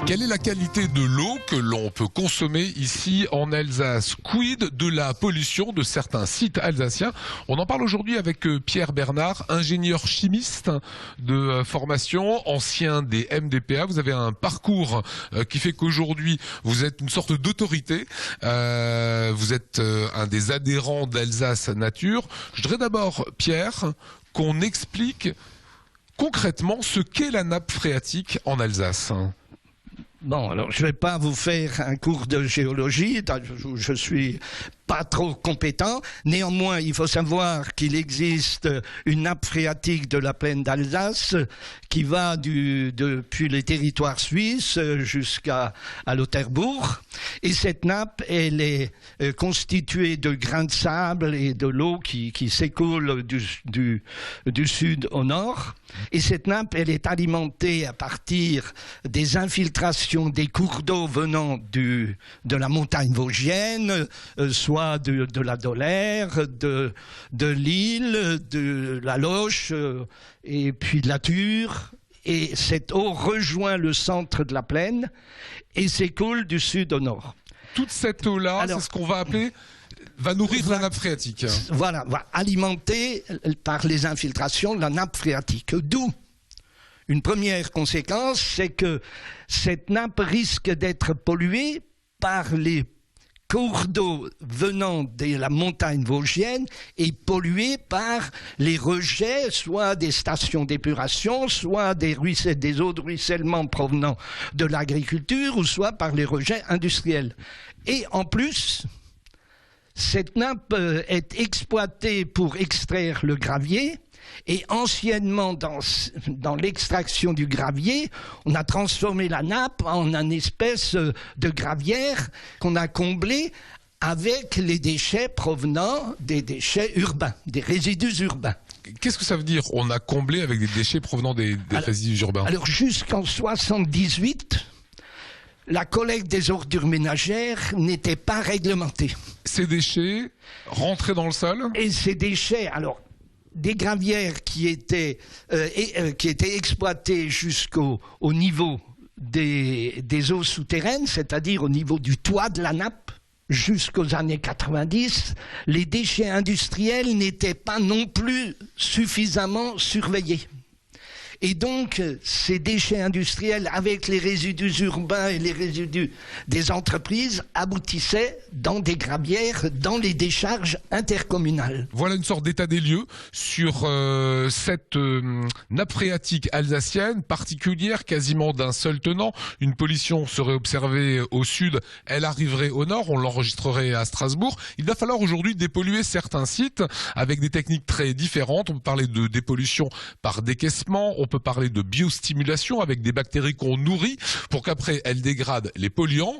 Quelle est la qualité de l'eau que l'on peut consommer ici en Alsace? Quid de la pollution de certains sites alsaciens? On en parle aujourd'hui avec Pierre Bernard, ingénieur chimiste de formation, ancien des MDPA. Vous avez un parcours qui fait qu'aujourd'hui vous êtes une sorte d'autorité. Vous êtes un des adhérents d'Alsace Nature. Je voudrais d'abord, Pierre, qu'on explique concrètement ce qu'est la nappe phréatique en Alsace. Bon, alors je ne vais pas vous faire un cours de géologie, je suis pas trop compétent. Néanmoins, il faut savoir qu'il existe une nappe phréatique de la plaine d'Alsace qui va depuis les territoires suisses jusqu'à Lauterbourg. Et cette nappe, elle est constituée de grains de sable et de l'eau qui s'écoule du sud au nord. Et cette nappe, elle est alimentée à partir des infiltrations des cours d'eau venant de la montagne vosgienne, soit de la Dolère, de l'Isle, de la Loche, et puis de la Ture. Et cette eau rejoint le centre de la plaine et s'écoule du sud au nord. Toute cette eau-là, c'est ce qu'on va appeler, va nourrir la nappe phréatique. Voilà, va alimenter par les infiltrations la nappe phréatique. D'où une première conséquence, c'est que cette nappe risque d'être polluée par les cours d'eau venant de la montagne vosgienne et polluée par les rejets, soit des stations d'épuration, soit des eaux de ruissellement provenant de l'agriculture, ou soit par les rejets industriels. Et en plus, cette nappe est exploitée pour extraire le gravier. Et anciennement, dans l'extraction du gravier, on a transformé la nappe en une espèce de gravière qu'on a comblée avec les déchets provenant des déchets urbains, des résidus urbains. Qu'est-ce que ça veut dire, on a comblé avec des déchets provenant des résidus urbains? Alors jusqu'en 1978, la collecte des ordures ménagères n'était pas réglementée. Ces déchets rentraient dans le sol? Et ces déchets, alors, des gravières qui étaient exploitées jusqu'au niveau des eaux souterraines, c'est-à-dire au niveau du toit de la nappe, jusqu'aux années 90, les déchets industriels n'étaient pas non plus suffisamment surveillés. Et donc, ces déchets industriels, avec les résidus urbains et les résidus des entreprises, aboutissaient dans des gravières, dans les décharges intercommunales. Voilà une sorte d'état des lieux sur cette nappe phréatique alsacienne, particulière, quasiment d'un seul tenant. Une pollution serait observée au sud, elle arriverait au nord, on l'enregistrerait à Strasbourg. Il va falloir aujourd'hui dépolluer certains sites avec des techniques très différentes. On peut parler de dépollution par décaissement, on peut parler de biostimulation avec des bactéries qu'on nourrit pour qu'après elles dégradent les polluants.